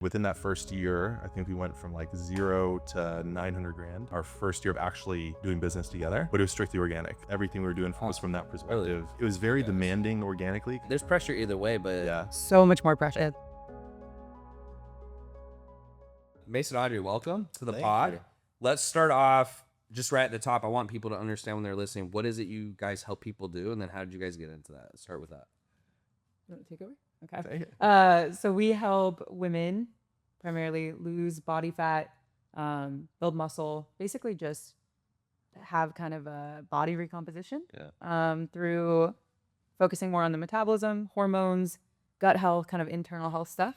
Within that first year, I think we went from like 0 to 900 grand. Our first year of actually doing business together, but it was strictly organic. Everything we were doing was from that perspective. Really? It was very demanding organically. There's pressure either way, but Yeah. So much more pressure. Mason, Audrey, welcome to the Thank pod. you. Let's start off just right at the top. I want people to understand when they're listening, what is it you guys help people do? And then how did you guys get into that? Start with that. You want to take over? Okay. Take it. So we help women primarily lose body fat, build muscle, basically just have kind of a body recomposition through focusing more on the metabolism, hormones, gut health, kind of internal health stuff.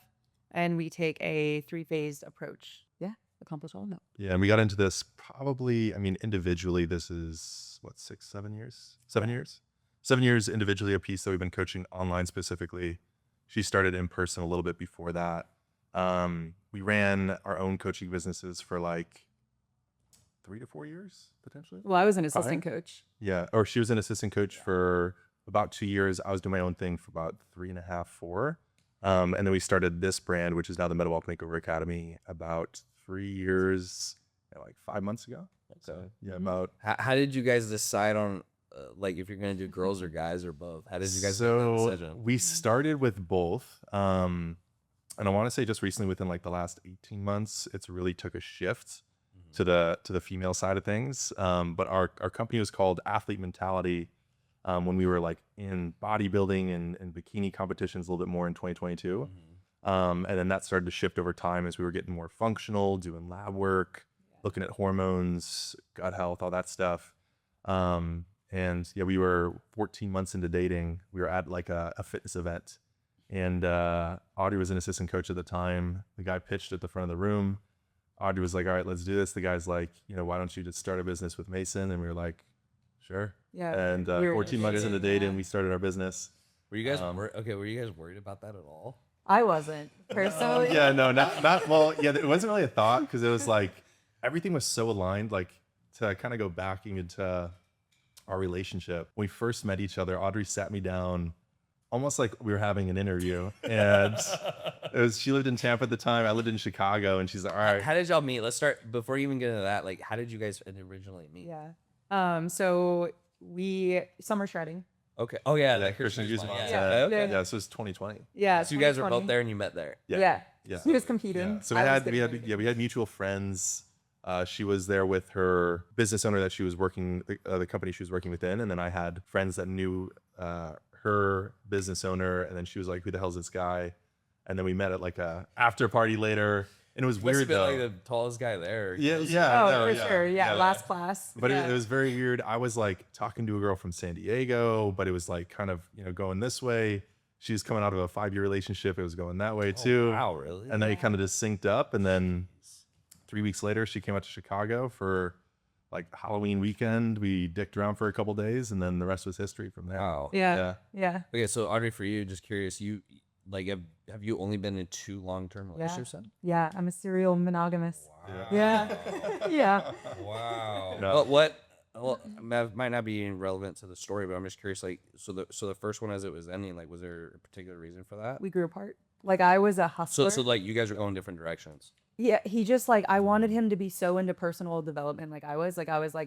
And we take a 3-phased approach. Yeah, accomplish all of that. Yeah, and we got into this probably, I mean, individually, this is what, 6, 7 years? 7 years? 7 years individually a piece that we've been coaching online specifically. She started in person a little bit before that. We ran our own coaching businesses for like 3 to 4 years, potentially. Well, I was an assistant coach. Yeah, or she was an assistant coach for about 2 years. I was doing my own thing for about 3.5, 4. And then we started this brand, which is now the Metabolic Makeover Academy, about 3 years, like 5 months ago. So yeah, about. How did you guys decide on like if you're going to do girls or guys or both? How did you guys make that decision? We started with both. And I want to say just recently within like the last 18 months, it's really took a shift to the female side of things. But our company was called Athlete Mentality when we were like in bodybuilding and bikini competitions a little bit more in 2022. And then that started to shift over time as we were getting more functional, doing lab work, looking at hormones, gut health, all that stuff. And yeah, we were 14 months into dating. We were at like a fitness event. And Audrey was an assistant coach at the time. The guy pitched at the front of the room. Audrey was like, all right, let's do this. The guy's like, why don't you just start a business with Mason? And we were like, sure. Yeah. And 14 months into dating, we started our business. Were you guys were you guys worried about that at all? I wasn't personally. Yeah, no, not well. Yeah, it wasn't really a thought because it was like everything was so aligned. Like to kind of go back into our relationship, when we first met each other, Audrey sat me down almost like we were having an interview, and she lived in Tampa at the time. I lived in Chicago, and she's like, all right. How did y'all meet? Let's start before you even get into that. Like, how did you guys originally meet? Yeah. So we summer shredding. Okay. Oh yeah, That Christian Juice. Yeah. Yeah, so it's 2020. Yeah. So you guys were 2020. both there and you met there. Yeah. Yeah. He was competing. Yeah. So we had mutual friends. She was there with her business owner that she was working, the company she was working within, and then I had friends that knew her business owner, and then she was like, who the hell's this guy? And then we met at like a after party later, and it was weird though. Like the tallest guy there. Yeah. Oh, for sure. Yeah. Last class. But yeah. it was very weird. I was like talking to a girl from San Diego, but it was like kind of, going this way. She was coming out of a 5-year relationship. It was going that way too. Wow, really? And then it kind of just synced up. And then 3 weeks later, she came out to Chicago for like Halloween weekend. We dicked around for a couple days, and then the rest was history from there. Wow. Yeah. Okay, so Audrey, for you, just curious, you like have you only been in 2 long-term relationships then? Yeah. I'm a serial monogamous. Wow. Yeah. Yeah. Wow. No. Well, might not be relevant to the story, but I'm just curious. Like, so the first one as it was ending, like, was there a particular reason for that? We grew apart. Like I was a hustler. So like you guys are going different directions. Yeah, he just like I wanted him to be so into personal development like I was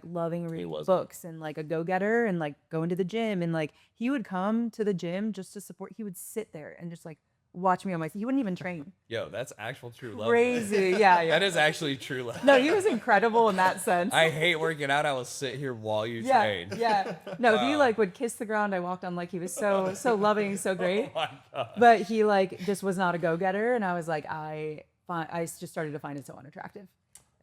loving reading books and like a go-getter and like going to the gym, and like he would come to the gym just to support. He would sit there and just like watch me on my. He wouldn't even train. Yo, that's actual true love. Crazy, yeah. That is actually true love. No, he was incredible in that sense. I hate working out. I will sit here while you train. Yeah. No, he like would kiss the ground I walked on. Like he was so loving, so great. Oh my God. But he like just was not a go-getter, and I was like I just started to find it so unattractive.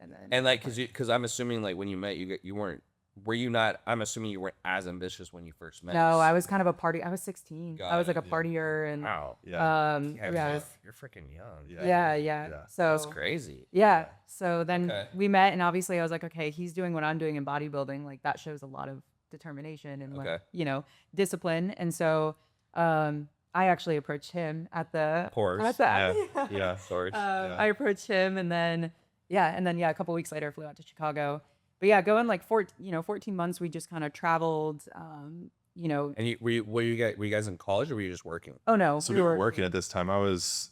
And then like because I'm assuming like when you met you weren't. Were you not? I'm assuming you weren't as ambitious when you first met. No, I was kind of a party. I was 16. Got I was like it, a partier, and wow. Yeah. You're freaking young. Yeah. So That's crazy. Yeah. So then Okay. we met, and obviously I was like, okay, he's doing what I'm doing in bodybuilding. Like that shows a lot of determination and Okay. like, discipline. And so I actually approached him at the Pores. Yeah. Sorry. I approached him, and then a couple weeks later I flew out to Chicago. But yeah, going like 14 months, we just kind of traveled And were you guys in college or were you just working? Oh no, So we were working at this time.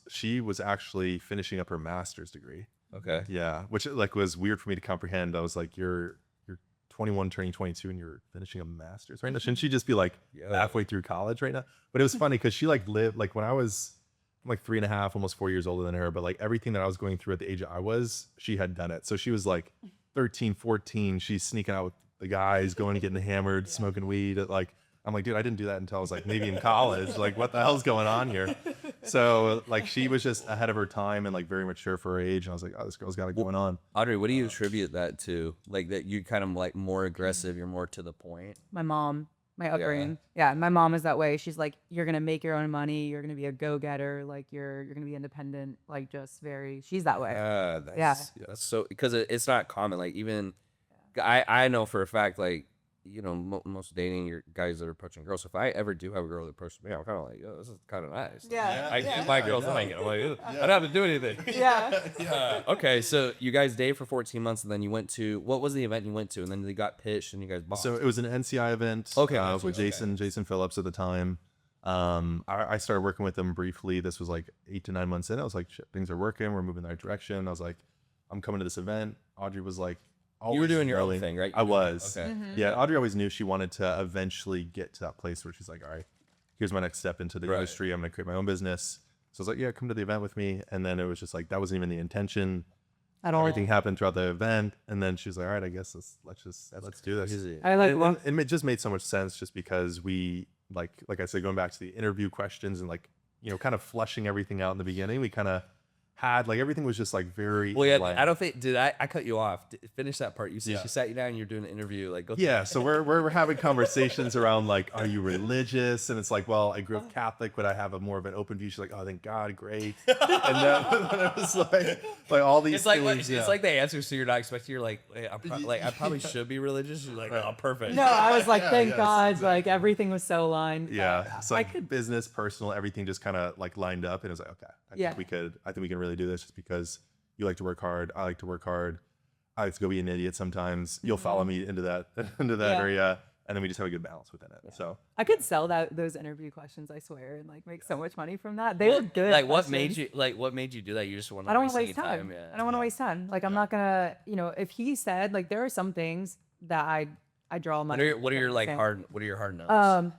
She was actually finishing up her master's degree. Okay. Yeah, which like was weird for me to comprehend. I was like, you're 21 turning 22 and you're finishing a master's right now. Shouldn't she just be like halfway through college right now? But it was funny because she like lived like when I'm like 3.5, almost 4 years older than her, but like everything that I was going through at the age I was, she had done it. So she was like 13, 14. She's sneaking out with the guys, going and getting hammered, smoking weed. Like, I'm like, dude, I didn't do that until I was like maybe in college. Like, what the hell's going on here? So like she was just ahead of her time and like very mature for her age. And I was like, oh, this girl's got it going on. Audrey, what do you attribute that to? Like that you kind of like more aggressive, you're more to the point. My mom, my upbringing. Yeah, my mom is that way. She's like, you're gonna make your own money. You're gonna be a go-getter. Like you're gonna be independent. Like just very. She's that way. That's so because it's not common. Like even I know for a fact like. Most dating your guys that are approaching girls. So if I ever do have a girl that approaches me, I'm kind of like, oh, this is kind of nice. I keep my girls thinking. I'm like, I don't have to do anything. Yeah. Okay, so you guys dated for 14 months, and then you went to what was the event you went to, and then they got pitched, and you guys bought. So it was an NCI event. With Jason Phillips at the time. I started working with them briefly. This was like 8 to 9 months in. I was like, shit, things are working. We're moving in the right direction. I was like, I'm coming to this event. Audrey was like. You were doing your own thing, right? I was. Okay. Yeah, Audrey always knew she wanted to eventually get to that place where she's like, all right, here's my next step into the industry. I'm going to create my own business. So I was like, yeah, come to the event with me. And then it was just like, that wasn't even the intention. At all. Everything happened throughout the event. And then she was like, all right, I guess let's do this. I like and it just made so much sense just because we, like I said, going back to the interview questions and like, kind of flushing everything out in the beginning, we kind of had like everything was just like very I don't think I cut you off. Finish that part. You said she sat you down and you're doing an interview like so we're having conversations around like, are you religious? And it's like, well, I grew up Catholic, but I have a more of an open view. She's like, oh, thank God, great. And then it was like all these things, it's like the answer, so you're not expecting. You're like, hey, I probably should be religious. You're like, oh, perfect. No, I was like, thank God, exactly. Like everything was so aligned. So like business, personal, everything just kind of like lined up, and it was like, okay, I think we can really do this just because you like to work hard. I like to work hard. I like to go be an idiot sometimes. You'll follow me into that area, and then we just have a good balance within it. So I could sell those interview questions, I swear, and like make so much money from that. They look good. Like what made you do that? You just want to. I don't want to waste time. I don't want to waste time. Like I'm not gonna, if he said like there are some things that I draw money. What are your hard no's?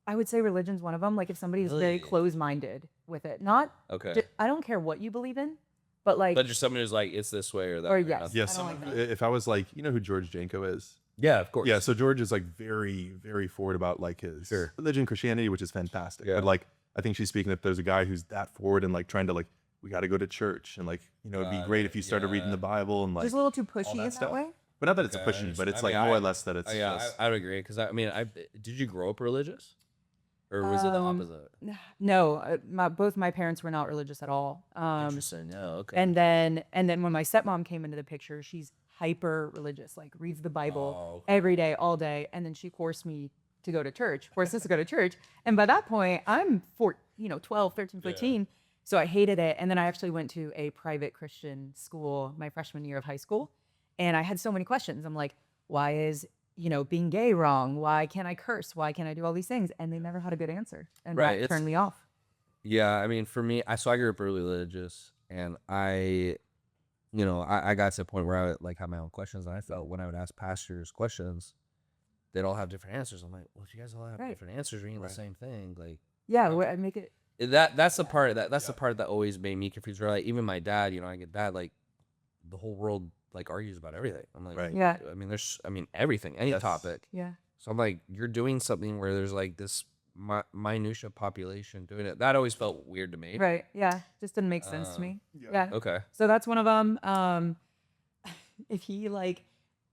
I would say religion's one of them. Like if somebody is very close-minded with it, not okay. I don't care what you believe in, but just somebody who's like it's this way or that. Or way. yes. If I was like, who George Janko is? Yeah, of course. Yeah, so George is like very, very forward about like his religion, Christianity, which is fantastic. Yeah. But like, I think she's speaking if there's a guy who's that forward and like trying to like, we got to go to church and like, it'd be great if you started reading the Bible and like. Just a little too pushy in that way. But not that it's pushy, but it's more or less that it's. I would agree because did you grow up religious? Or was it the opposite? No, both my parents were not religious at all. Interesting. Yeah. Okay. And then when my stepmom came into the picture, she's hyper religious, like reads the Bible every day, all day, and then she forced me to go to church, forced us to go to church. And by that point, I'm 12, 13, 14. So I hated it. And then I actually went to a private Christian school my freshman year of high school, and I had so many questions. I'm like, why is being gay wrong? Why can't I curse? Why can't I do all these things? And they never had a good answer. And that turned me off. Yeah. For me, I grew up really religious, and I got to the point where I would like have my own questions. And I felt when I would ask pastors questions, they'd all have different answers. I'm like, well, if you guys all have different answers, we're eating the same thing. Like, I make it. That's the part the part that always made me confused. Where like even my dad, I get that like the whole world like argues about everything. I'm like, there's everything, any topic. Yeah. So I'm like, you're doing something where there's like this minutia population doing it. That always felt weird to me. Right. Yeah. Just didn't make sense to me. Yeah. Okay. So that's one of them. If he like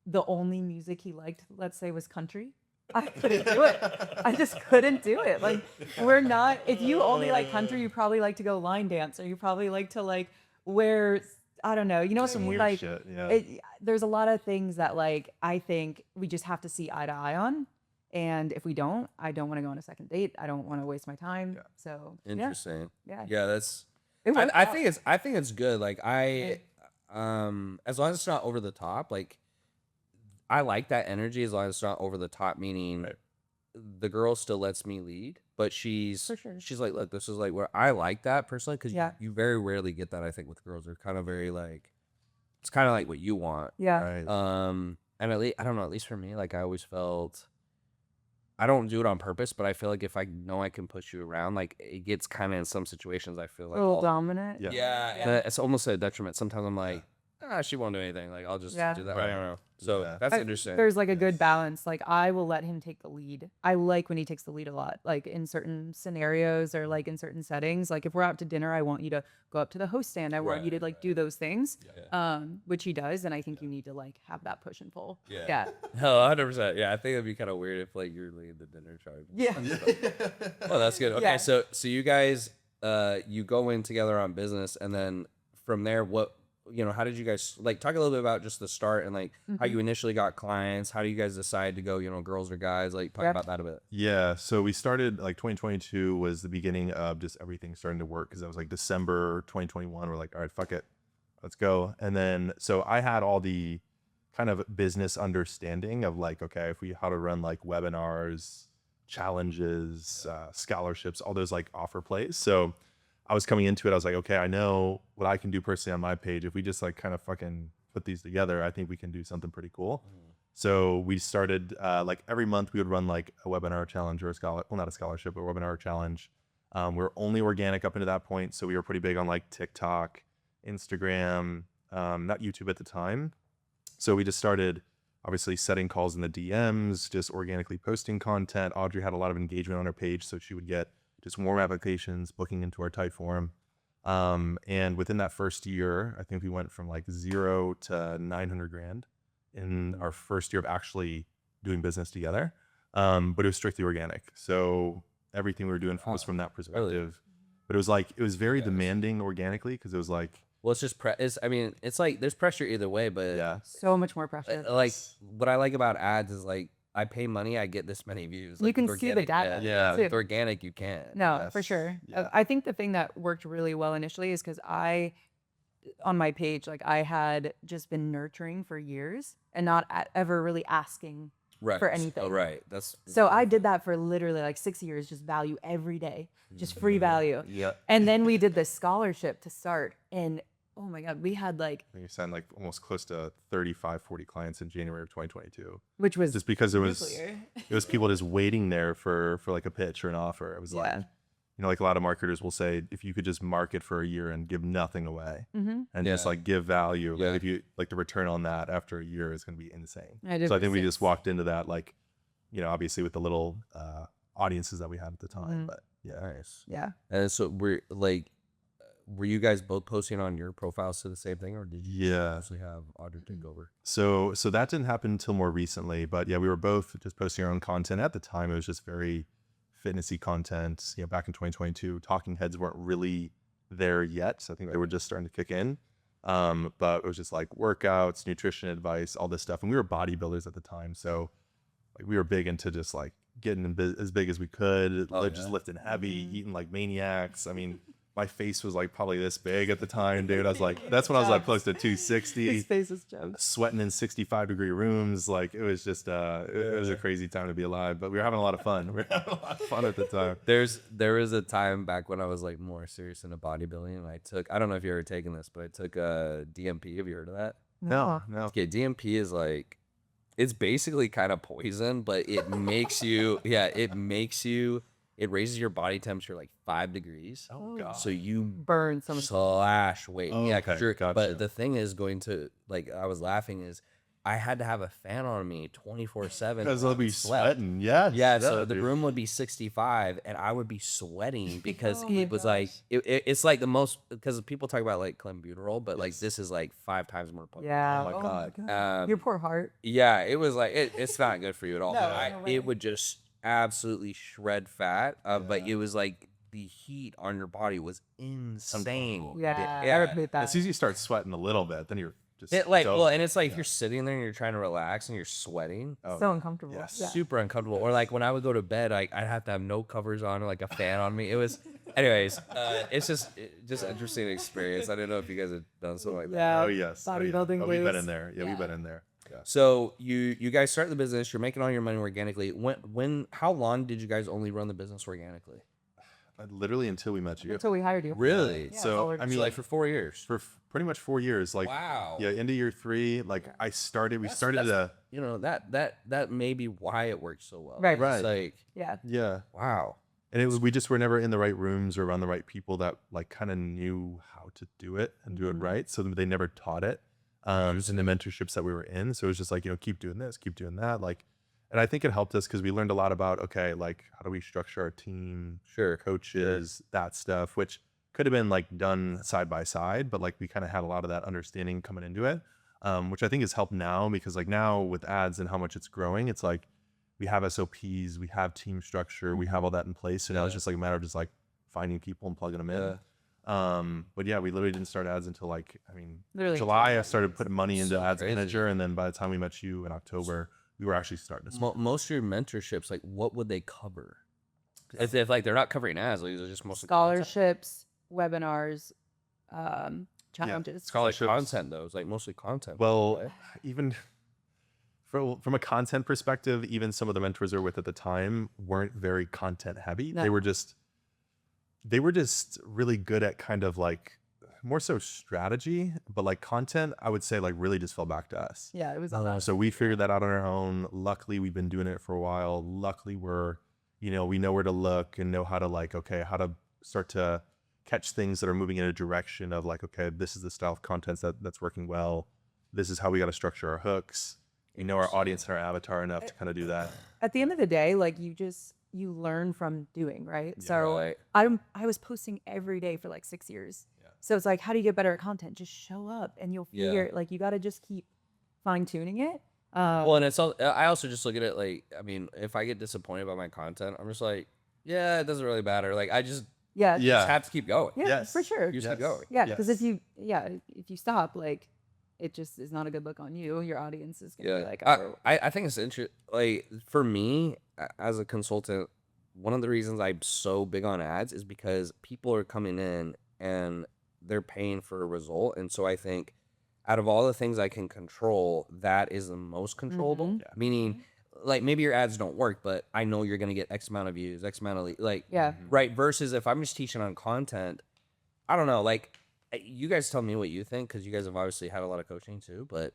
the only music he liked, let's say, was country, I couldn't do it. I just couldn't do it. Like we're not. If you only like country, you probably like to go line dance, or you probably like to like wear. I don't know. Some weird like shit. Yeah. There's a lot of things that like I think we just have to see eye to eye on, and if we don't, I don't want to go on a second date. I don't want to waste my time. Yeah. So interesting. Yeah. Yeah, that's. I think it's good. Like as long as it's not over the top. Like I like that energy as long as it's not over the top. Meaning, the girl still lets me lead, but she's For sure. she's like, look, this is like where I like that personally, because Yeah. you very rarely get that. I think with girls, they're kind of very like, it's kind of like what you want. Yeah. Right. And at least I don't know, at least for me, like I always felt, I don't do it on purpose, but I feel like if I know I can push you around, like it gets kind of in some situations, I feel A like little dominant. Yeah. yeah, it's almost a detriment. Sometimes I'm like, she won't do anything. Like I'll just Yeah. do that. Right. I don't know. So Yeah. that's I- interesting. There's like a good balance. Like I will let him take the lead. I like when he takes the lead a lot. Like in certain scenarios or like in certain settings. Like if we're out to dinner, I want you to go up to the host stand. I want you to like do those things. Which he does, and I think you need to like have that push and pull. Yeah. Hell, 100%. Yeah, I think it'd be kind of weird if like you're leading the dinner charge. Yeah. Oh, that's good. Okay, Yeah. so you guys, you go in together on business, and then from there, what, how did you guys like talk a little bit about just the start and like how you initially got clients? How do you guys decide to go, girls or guys? Like talk about that a bit. Yeah, so we started like 2022 was the beginning of just everything starting to work because that was like December 2021. We're like, all right, fuck it, let's go. And then so I had all the kind of business understanding of like, okay, how to run like webinars, challenges, scholarships, all those like offer plays. So I was coming into it, I was like, okay, I know what I can do personally on my page. If we just like kind of fucking put these together, I think we can do something pretty cool. So we started like every month we would run like a webinar challenge or not a scholarship, but a webinar challenge. We're only organic up into that point. So we were pretty big on like TikTok, Instagram, not YouTube at the time. So we just started obviously setting calls in the DMs, just organically posting content. Audrey had a lot of engagement on her page, so she would get just warm applications, booking into our tight forum. And within that first year, I think we went from like 0 to 900 grand in our first year of actually doing business together. But it was strictly organic. So everything we were doing was from that perspective. But it was very demanding organically because it was like, well, it's just it's like there's pressure either way, but yeah, So much more pressure. like what I like about ads is like I pay money, I get this many views. You Like, can with see the organic, data. Yeah. too. With organic, you can't. No, for Yes. sure. Yeah. I think the thing that worked really well initially is because on my page, like I had just been nurturing for years and not ever really asking Right. for anything. Oh, right. That's So I did that for literally like 6 years, just value every day, just free value. yeah. And then we did this scholarship to start. And oh my God, we had like, we signed like almost close to 35, 40 clients in January of 2022. which was Just because nuclear. it was people just waiting there for like a pitch or an offer. It was like, like a lot of marketers will say, if you could just market for a year and give nothing away and just Yeah. like give value, Yeah. like if you like the return on that after a year is going to be insane. I did So I for think we 6. just walked into that, like, obviously with the little audiences that we had at the time, but yeah. Nice. Yeah. And so were you guys both posting on your profiles to the same thing, or did you Yeah. actually have Audrey take over? So that didn't happen until more recently, but yeah, we were both just posting our own content. At the time, it was just very fitnessy content. Back in 2022, talking heads weren't really there yet. So I think they were just starting to kick in. But it was just like workouts, nutrition advice, all this stuff. And we were bodybuilders at the time. So like we were big into just like getting as big as we could, just lifting heavy, eating like maniacs. I mean, my face was like probably this big at the time, dude. I was like, that's when I was like close to 260. His face is jumped. Sweating in 65-degree rooms. Like it was just it was a crazy time to be alive, but we were having a lot of fun. We were having a lot of fun at the time. There was a time back when I was like more serious into bodybuilding, and I don't know if you ever taken this, but I took DMP. Have you heard of that? No. Okay, DMP is like, it's basically kind of poison, but it makes you, it raises your body temperature like 5 degrees. Oh god. So you Burn some. slash weight. Oh, Yeah, okay, sure. gotcha. But the thing is, going to like, I was laughing is I had to have a fan on me 24/7 Because they'll be sweating. Yeah. Yeah, so the room would be 65 and I would be sweating because Oh my it was like it's like the most, because people talk about like clenbuterol, but like this is like 5 times more potent. Yeah. Oh my God. Your poor heart. Yeah, it was like it's not good for you at all. No, but no way. it would just absolutely shred fat. But it was like the heat on your body was insane. Yeah. I yeah. repeat that. As soon as you start sweating a little bit, then you're just It, like dope. well, and it's like if you're sitting there and you're trying to relax and you're sweating. Oh, So uncomfortable. yes. Yeah. Super uncomfortable. Or like when I would go to bed, I'd have to have no covers on or like a fan on me. It was, anyways, it's just interesting experience. I didn't know if you guys had done something like that. Yeah. Oh yes. Oh, yeah. Bodybuilding Oh, we've been blues. in there. Yeah, we've been in there. Yeah. So you guys start the business. You're making all your money organically. How long did you guys only run the business organically? Literally until we met you. Until we hired you. Really? Yeah, So all I mean, So like for 4 years. for pretty much 4 years. Like, Wow. yeah, into year 3. Like, we started You know, that may be why it worked so well. Right. It's like, Yeah. yeah. wow. And we just were never in the right rooms or around the right people that like kind of knew how to do it and do it right. So they never taught it. Just in the mentorships that we were in. So it was just like, keep doing this, keep doing that. Like, and I think it helped us because we learned a lot about, okay, like how do we structure our team, coaches, that stuff, which could have been like done side by side, but like we kind of had a lot of that understanding coming into it, which I think has helped now because like now with ads and how much it's growing, it's like we have SOPs, we have team structure, we have all that in place. So now it's just like a matter of just like finding people and plugging them in. But yeah, we literally didn't start ads until like, I mean, Literally. July. I started putting money into ads crazy. manager, and then by the time we met you in October, we were actually starting to. Most of your mentorships, like what would they cover? If like they're not covering ads, like they're just mostly Scholarships, webinars, challenges. It's called like content though. It's like mostly content. Well, right? even from a content perspective, even some of the mentors we were with at the time weren't very content heavy. No. They were just really good at kind of like more so strategy, but like content, I would say like really just fell back to us. Yeah, it was all that. So we figured that out on our own. Luckily, we've been doing it for a while. Luckily, we know where to look and know how to like, okay, how to start to catch things that are moving in a direction of like, okay, this is the style of content that's working well. This is how we got to structure our hooks. We know our audience and our avatar enough to kind of do that. At the end of the day, like you learn from doing, right? Yeah. So Right. I was posting every day for like 6 years. Yeah. So it's like, how do you get better at content? Just show up and you'll Yeah. figure like you got to just keep fine tuning it. Well, and it's all. I also just look at it like, I mean, if I get disappointed by my content, I'm just like, yeah, it doesn't really matter. Like I just Yeah. just have to keep going. Yeah, Yes. for sure. You just keep going. Yeah, because Yes. if you stop, like it just is not a good look on you. Your audience is gonna be Yeah, like, oh, I think it's interesting. Like for me, as a consultant, one of the reasons I'm so big on ads is because people are coming in and they're paying for a result, and so I think out of all the things I can control, that is the most controllable. Mhm. Yeah. Meaning, like maybe your ads don't work, but I know you're gonna get X amount of views, X amount of like yeah. right. Versus if I'm just teaching on content, I don't know. Like you guys tell me what you think because you guys have obviously had a lot of coaching too, but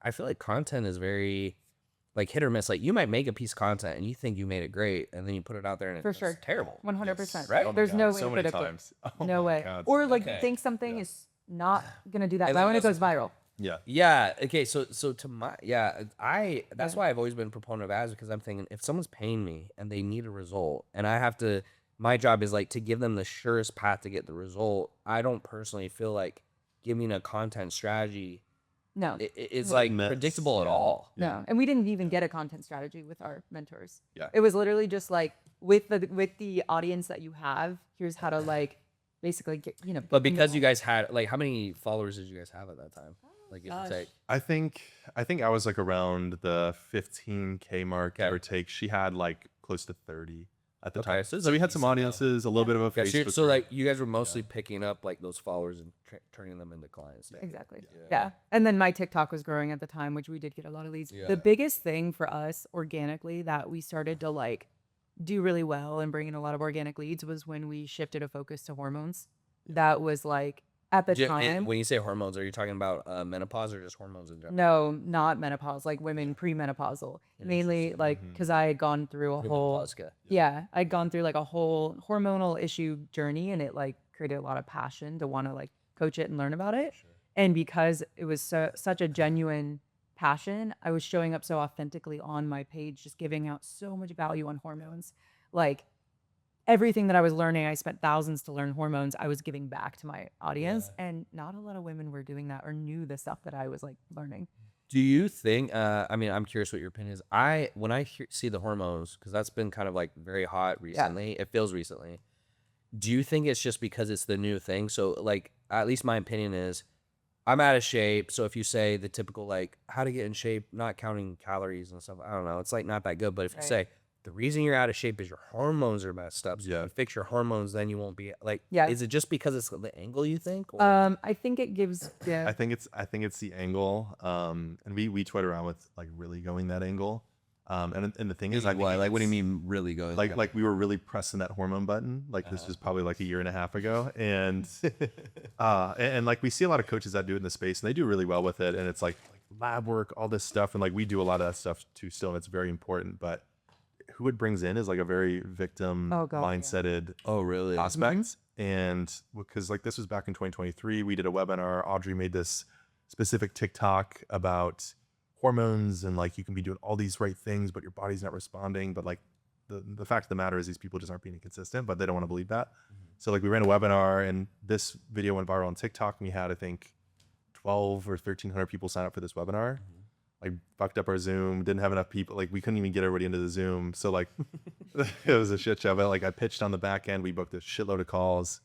I feel like content is very like hit or miss. Like you might make a piece of content and you think you made it great, and then you put it out there and For it's sure. terrible. 100%. Right? Oh my There's God, no way so to many predict it. times. Oh No my way. God. Or like Okay. think something Yeah. is not gonna do that. And But then when it that's- goes viral. Yeah. Yeah. Okay. So to my that's why I've always been a proponent of ads because I'm thinking if someone's paying me and they need a result and I have to, my job is like to give them the surest path to get the result. I don't personally feel like giving a content strategy. No. It's like Mess. predictable at Yeah. all. No, and we didn't even get a content strategy with our mentors. Yeah. It was literally just like with the audience that you have, here's how to like basically get But because you guys had like, how many followers did you guys have at that time? Like, if Gosh. you take I think I was like around the 15K mark, give Okay. or take. She had like close to 30 at the Okay, time. so it's So we had decent some audiences, a little bit of a yeah, Facebook. so like you guys were mostly picking up like those followers and turning them into clients. Exactly. Yeah. Yeah. And then my TikTok was growing at the time, which we did get a lot of leads. Yeah. The biggest thing for us organically that we started to like do really well and bring in a lot of organic leads was when we shifted a focus to hormones. That was like at the time. When you say hormones, are you talking about menopause or just hormones in general? No, not menopause, like women premenopausal. Mainly like because I had gone through a whole Menopause, okay. yeah, I'd gone through like a whole hormonal issue journey and it like created a lot of passion to want to like coach it and learn about it. And because it was such a genuine passion, I was showing up so authentically on my page, just giving out so much value on hormones. Like everything that I was learning, I spent thousands to learn hormones. I was giving back to my audience, and not a lot of women were doing that or knew the stuff that I was like learning. Do you think? I mean, I'm curious what your opinion is. When I see the hormones, because that's been kind of like very hot recently. It feels recently. Do you think it's just because it's the new thing? So, like, at least my opinion is, I'm out of shape. So if you say the typical like how to get in shape, not counting calories and stuff, I don't know, it's like not that good. But if you Right. say the reason you're out of shape is your hormones are messed up. So Yeah. if you fix your hormones, then you won't be like. Yeah. Is it just because it's the angle you think? Or? I think it gives. Yeah. I think it's the angle. And we toyed around with like really going that angle. And the thing is, Like what? Like what do you mean really going? Like we were really pressing that hormone button. Like this was probably like a year and a half ago, and like we see a lot of coaches that do it in the space, and they do really well with it. And it's like lab work, all this stuff, and like we do a lot of that stuff too still, and it's very important. But who it brings in is like a very victim Oh, God, yeah. mindseted Oh, really? aspect. And because like this was back in 2023, we did a webinar. Audrey made this specific TikTok about hormones and like you can be doing all these right things, but your body's not responding. But like the fact of the matter is these people just aren't being consistent, but they don't want to believe that. So like we ran a webinar and this video went viral on TikTok. And we had, I think, 12 or 1,300 people sign up for this webinar. Like fucked up our Zoom, didn't have enough people. Like we couldn't even get everybody into the Zoom. So like it was a shit show. But like I pitched on the back end, we booked a shitload of calls.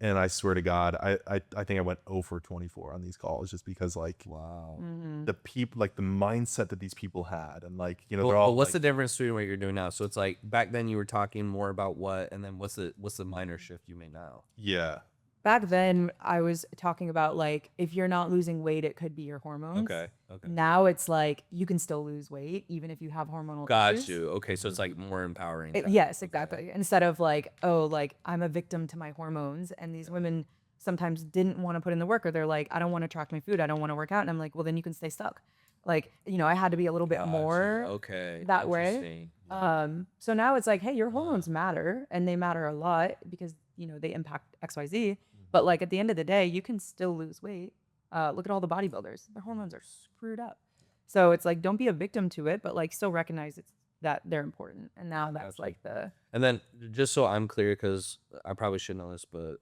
And I swear to God, I think I went 0 for 24 on these calls just because like Wow. the people, like the mindset that these people had. And like, you know, Well, they're all what's like, the difference between what you're doing now? So it's like back then you were talking more about what, and then what's the minor shift you made now? yeah. Back then, I was talking about like if you're not losing weight, it could be your hormones. Okay. Now it's like you can still lose weight even if you have hormonal Got issues. you. Okay, so it's like more empowering. Yes, exactly. Instead of like, oh, like I'm a victim to my hormones, and these women sometimes didn't want to put in the work, or they're like, I don't want to track my food, I don't want to work out, and I'm like, well, then you can stay stuck. Like, you know, I had to be a little bit Got you. more Okay. that way. Interesting. So now it's like, hey, your hormones matter, and they matter a lot because you know they impact XYZ. But like at the end of the day, you can still lose weight. Look at all the bodybuilders; their hormones are screwed up. So it's like, don't be a victim to it, but like still recognize that they're important. And now that's Gotcha. like the And then just so I'm clear, because I probably should know this, but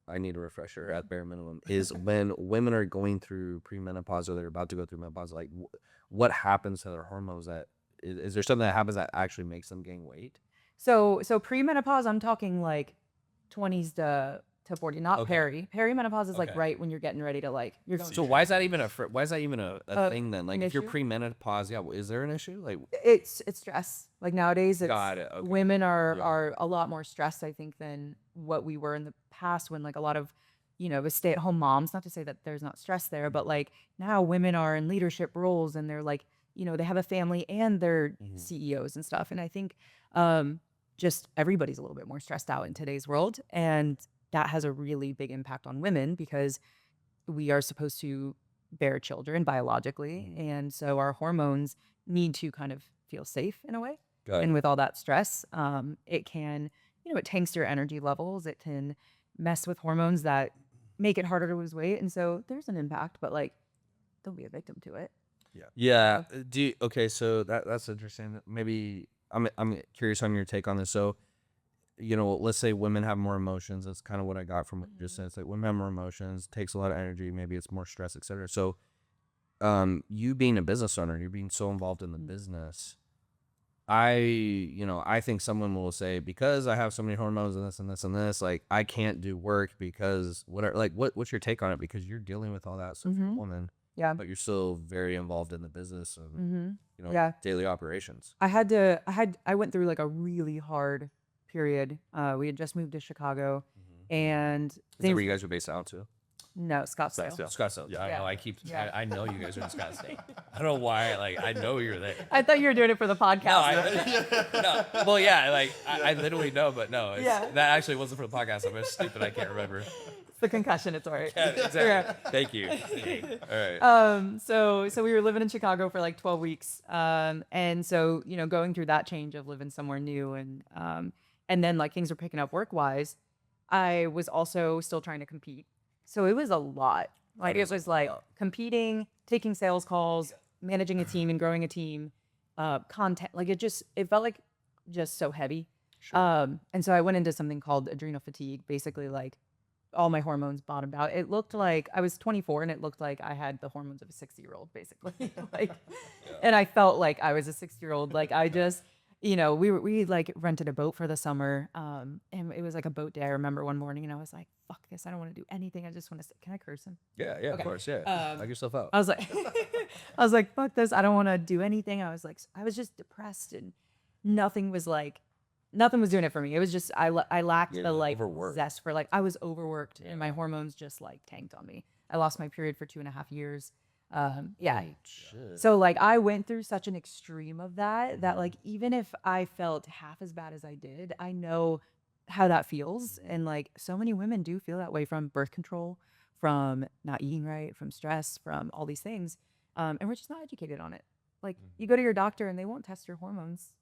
I need a refresher at bare minimum, is when women are going through premenopause or they're about to go through menopause, like what happens to their hormones? That is there something that happens that actually makes them gain weight? so premenopause. I'm talking like 20s to 40, not Okay. perimenopause is like Okay. right when you're getting ready to like you're going. So why is that even a thing then? Like an if you're issue? premenopause, yeah, is there an issue? Like It's stress. Like nowadays, it's Got it, okay. women are Yeah. are a lot more stressed, I think, than what we were in the past when like a lot of stay-at-home moms. Not to say that there's not stress there, but like now women are in leadership roles and they're like they have a family and they're CEOs and stuff. And I think just everybody's a little bit more stressed out in today's world, and that has a really big impact on women because we are supposed to bear children biologically, and so our hormones need to kind of feel safe in a way. Got it. And with all that stress, it can, it tanks your energy levels. It can mess with hormones that make it harder to lose weight, and so there's an impact. But like, don't be a victim to it. Yeah. Okay, so that's interesting. Maybe I'm curious on your take on this. So, let's say women have more emotions. That's kind of what I got from what you just said. It's like women have more emotions, takes a lot of energy, maybe it's more stress, etc. So, you being a business owner, you're being so involved in the business. I think someone will say, because I have so many hormones and this and this and this, like I can't do work because whatever. Like, what's your take on it? Because you're dealing with all that stuff, as a woman. Yeah. But you're still very involved in the business and Yeah. daily operations. I went through like a really hard period. We had just moved to Chicago, and Is that where you guys were based out to? no, Scottsdale. Scottsdale. Yeah, I Yeah. know. Yeah. I know you guys are in Scottsdale. I don't know why. Like, I know you're there. I thought you were doing it for the podcast. No. Well, yeah. Like, I literally know, but no. Yeah. That actually wasn't for the podcast. I'm just stupid. I can't remember. It's the concussion. It's all right. Yeah, exactly. Yeah. Thank you. All right. So we were living in Chicago for like 12 weeks. And so, going through that change of living somewhere new and then like things were picking up work-wise, I was also still trying to compete. So it was a lot. Like it was like competing, taking sales calls, managing a team and growing a team, content. Like it felt like just so heavy. Sure. And so I went into something called adrenal fatigue, basically like all my hormones bottomed out. It looked like I was 24 and it looked like I had the hormones of a 60-year-old basically. And I felt like I was a 60-year-old. Like I just, we like rented a boat for the summer. And it was like a boat day. I remember one morning and I was like, fuck this. I don't want to do anything. I just want to can I curse him? Yeah, of course. Yeah. Knock yourself out. I was like, fuck this. I don't want to do anything. I was just depressed. And nothing was doing it for me. It was just I lacked Yeah, the like overworked. zest for like I was overworked and my hormones just like tanked on me. I lost my period for 2.5 years. Yeah. Shit. So like I went through such an extreme of that like even if I felt half as bad as I did, I know how that feels. And like so many women do feel that way from birth control, from not eating right, from stress, from all these things. And we're just not educated on it. Like you go to your doctor and they won't test your hormones.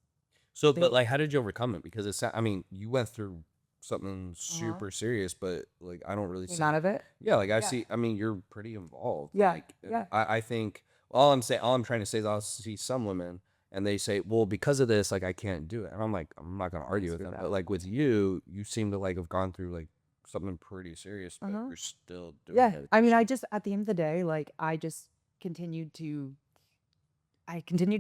So, They- but like, how did you overcome it? Because I mean, you went through something super serious, but like, I don't really see. Came out of it. Yeah, like I Yeah. see. I mean, you're pretty involved. Yeah, Like, yeah. I think all I'm trying to say is I'll see some women and they say, well, because of this, like I can't do it, and I'm like, I'm not gonna argue with Screw them. that. But like with you, you seem to like have gone through like something pretty serious, but you're still doing Yeah. it. I mean, I just at the end of the day, like I just continued to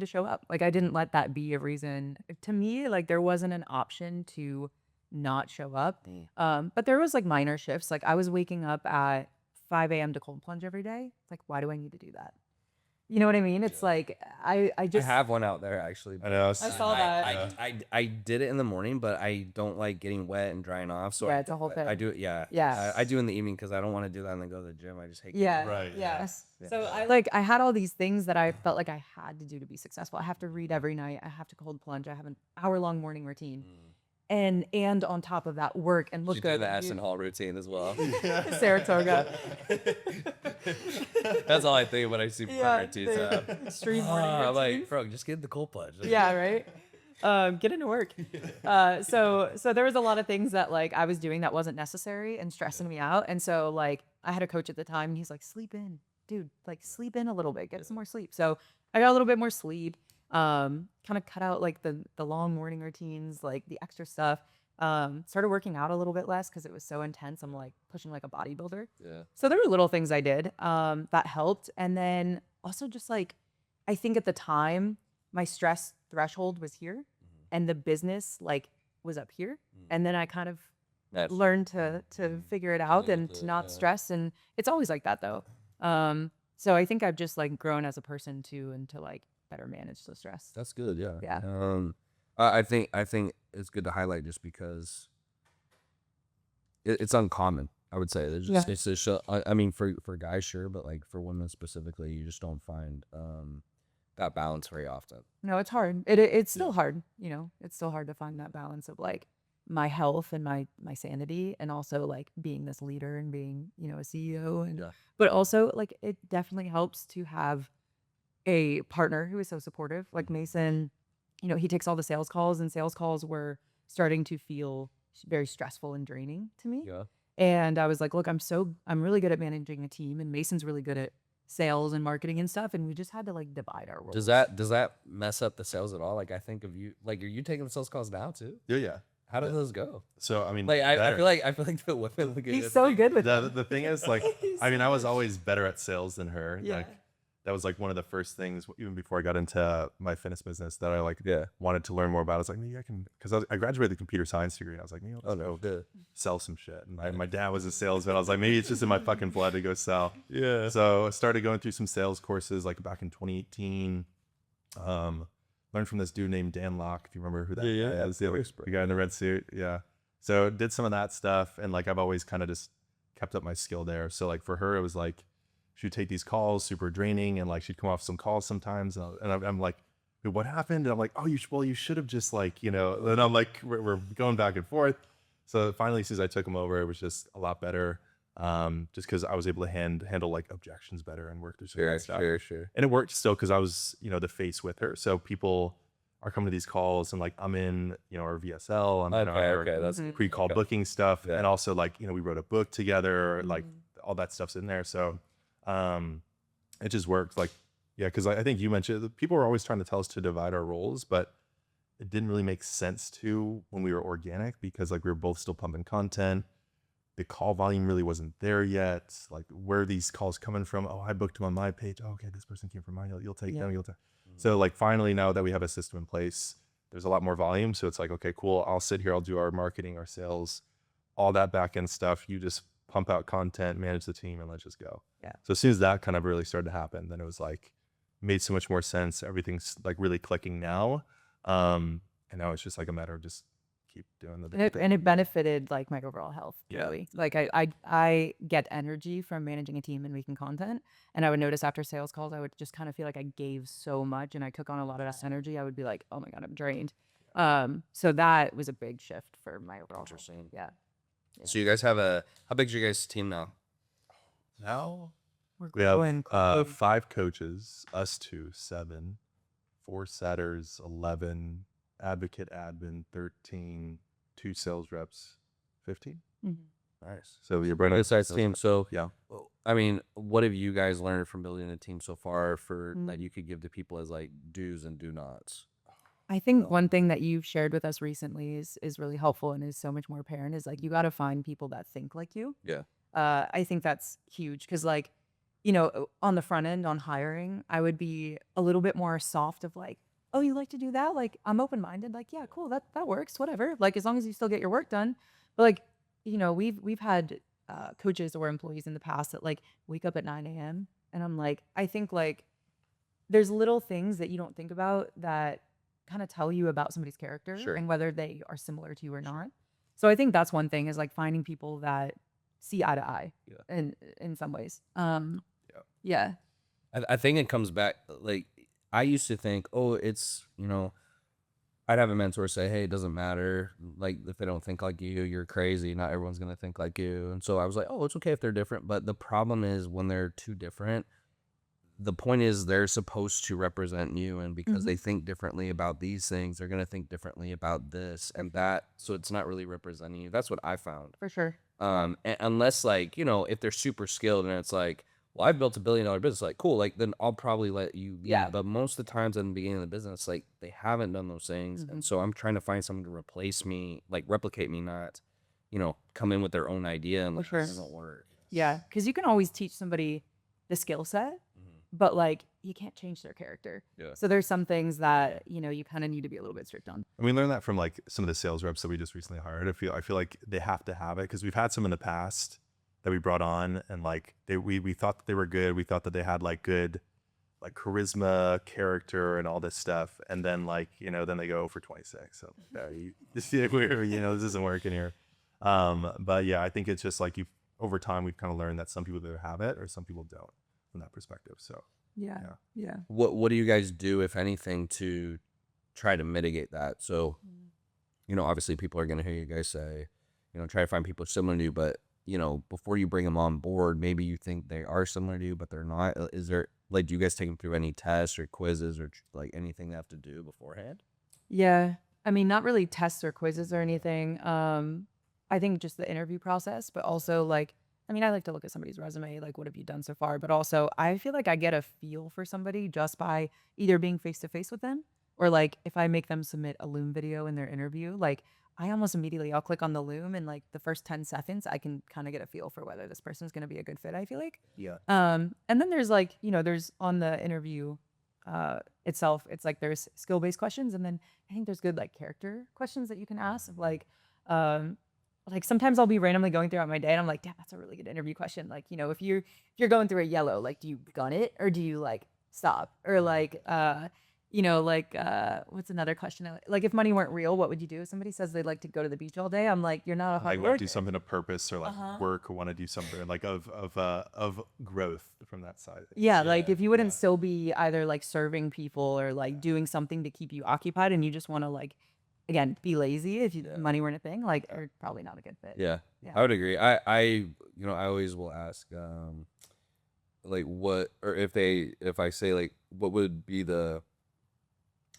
show up. Like I didn't let that be a reason. To me, like there wasn't an option to not show up. But there was like minor shifts. Like I was waking up at 5 a.m. to cold plunge every day. It's like, why do I need to do that? You know what I mean? It's like I just I have one out there actually. I know. I saw that. I did it in the morning, but I don't like getting wet and drying off. So Yeah, it's a whole I thing. do it. Yeah, Yeah. I do in the evening because I don't want to do that and then go to the gym. I just hate. Yeah. Right, Yeah. yeah. So I had all these things that I felt like I had to do to be successful. I have to read every night. I have to cold plunge. I have an hour-long morning routine. And on top of that, work and look You good. do the and Ashton do- Hall routine as well. Saratoga. That's all I think when I see Yeah, routines. the extreme morning I'm like, routines. bro, just get the cold plunge. Yeah, right. Get into work. So there was a lot of things that like I was doing that wasn't necessary and stressing me out. And so like I had a coach at the time and he's like, sleep in, dude, like sleep in a little bit, get some more sleep. So I got a little bit more sleep, kind of cut out like the long morning routines, like the extra stuff. Started working out a little bit less because it was so intense. I'm like pushing like a bodybuilder. Yeah. So there were little things I did that helped. And then also just like, I think at the time, my stress threshold was here and the business like was up here. And then I kind of That's learned to figure it out and to to it, not yeah. stress. And it's always like that though. So I think I've just like grown as a person too and to like better manage the stress. That's good. Yeah. Yeah. I think it's good to highlight just because it's uncommon. I would say it's just I mean for guys sure, but like for women specifically, you just don't find that balance very often. No, it's hard. It's still hard, you know. It's still hard to find that balance of like my health and my sanity and also like being this leader and being, you know, a CEO and but also like it definitely helps to have a partner who is so supportive. Like Mason, you know, he takes all the sales calls and sales calls were starting to feel very stressful and draining to me. Yeah. And I was like, look, I'm really good at managing a team and Mason's really good at sales and marketing and stuff. And we just had to like divide our roles. Does that mess up the sales at all? Like I think of you, like are you taking the sales calls now too? Yeah. How do those go? So I mean, Like I better. feel like the women look at He's it so like- good with the thing is like I mean I was always better at sales than her. Yeah. Like that was like one of the first things even before I got into my fitness business that I like wanted to learn more about. I was like maybe I can because I graduated with a computer science degree and I was like maybe I'll just go sell some shit. And my dad was a salesman. I was like maybe it's just in my fucking blood to go sell. Yeah. So I started going through some sales courses like back in 2018. Learned from this dude named Dan Locke, if you remember who that guy is. The guy in the red suit. Yeah. So did some of that stuff and like I've always kind of just kept up my skill there. So like for her it was like she'd take these calls super draining and like she'd come off some calls sometimes and I'm like, "Wait, what happened?" And I'm like, "Oh, you should have just like, you know." And I'm like we're going back and forth. So finally since I took him over it was just a lot better. Just because I was able to handle like objections better and work through some of that stuff. Sure. And it worked still because I was, you know, the face with her. So people are coming to these calls and like I'm in, you know, our VSL, I'm in our That's pre-call booking stuff. And also like, you know, we wrote a book together, like all that stuff's in there. So it just worked. Like, yeah, because I think you mentioned that people were always trying to tell us to divide our roles, but it didn't really make sense to when we were organic because like we were both still pumping content. The call volume really wasn't there yet. Like where are these calls coming from? Oh, I booked them on my page. Oh, okay, this person came from mine. You'll take them. So like finally now that we have a system in place, there's a lot more volume. So it's like, okay, cool. I'll sit here. I'll do our marketing, our sales, all that back end stuff. You just pump out content, manage the team, and let's just go. Yeah. So as soon as that kind of really started to happen, then it was like made so much more sense. Everything's like really clicking now. And now it's just like a matter of just keep doing the And big it, thing. and it benefited like my overall health. Yeah. Really. Like I get energy from managing a team and making content. And I would notice after sales calls, I would just kind of feel like I gave so much and I took on a lot of that energy. I would be like, oh my God, I'm drained. So that was a big shift for my overall health. Interesting. Yeah. So you guys have how big's your guys' team now? Now We're we have going 5 coaches, us 2, 7, 4 setters, 11, advocate admin, 13, 2 sales reps, 15. Nice. So you're bringing Good sized team. So Yeah. I mean, what have you guys learned from building a team so far for that you could give to people as like do's and do nots? I think one thing that you've shared with us recently is really helpful and is so much more apparent is like you got to find people that think like you. Yeah. I think that's huge because like, on the front end on hiring, I would be a little bit more soft of like, oh, you like to do that? Like I'm open-minded. Like, yeah, cool. That works. Whatever. Like as long as you still get your work done. But like, we've had coaches or employees in the past that like wake up at 9 a.m. And I'm like, I think like there's little things that you don't think about that kind of tell you about somebody's character Sure. and whether they are similar to you or not. So I think that's one thing is like finding people that see eye to eye in some ways. Yeah. I think it comes back like I used to think, oh, it's I'd have a mentor say, hey, it doesn't matter. Like if they don't think like you, you're crazy. Not everyone's gonna think like you. And so I was like, oh, it's okay if they're different. But the problem is when they're too different, the point is they're supposed to represent you, and because they think differently about these things, they're gonna think differently about this and that. So it's not really representing you. That's what I found. For sure. Unless like if they're super skilled and it's like, well, I've built $1 billion business, like cool, like then I'll probably let you lead. Yeah. But most of the times in the beginning of the business, like they haven't done those things, and so I'm trying to find someone to replace me, like replicate me, not come in with their own idea and like, sure. it doesn't work. Yeah. Because you can always teach somebody the skill set, but like you can't change their character. Yeah. So there's some things that you kind of need to be a little bit strict on. And we learned that from like some of the sales reps that we just recently hired. I feel like they have to have it because we've had some in the past that we brought on and like we thought that they were good. We thought that they had like good like charisma, character, and all this stuff. And then like, then they go for 26. So this isn't working here. But yeah, I think it's just like over time we've kind of learned that some people either have it or some people don't from that perspective. So Yeah. What do you guys do, if anything, to try to mitigate that? So, obviously people are going to hear you guys say, try to find people similar to you, but, before you bring them on board, maybe you think they are similar to you, but they're not. Is there, like, do you guys take them through any tests or quizzes or like anything they have to do beforehand? Yeah. I mean, not really tests or quizzes or anything. I think just the interview process, but also like, I mean, I like to look at somebody's resume, like what have you done so far? But also I feel like I get a feel for somebody just by either being face to face with them or like if I make them submit a Loom video in their interview, like I almost immediately I'll click on the Loom and like the first 10 seconds, I can kind of get a feel for whether this person's going to be a good fit, I feel like. Yeah. And then there's like, there's on the interview itself, it's like there's skill-based questions. And then I think there's good like character questions that you can ask of like sometimes I'll be randomly going throughout my day and I'm like, damn, that's a really good interview question. Like, if you're going through a yellow, like, do you gun it or do you like stop? Or like, what's another question? Like if money weren't real, what would you do? If somebody says they'd like to go to the beach all day, I'm like, you're not a hard Like worker. do something of purpose or like work or want to do something like of growth from that side. Yeah, like if you wouldn't still be either like serving people or like doing something to keep you occupied and you just want to like, again, be lazy if money weren't a thing, like, are probably not a good fit. Yeah. Yeah. I would agree. I always will ask, like what, or if I say like, what would be the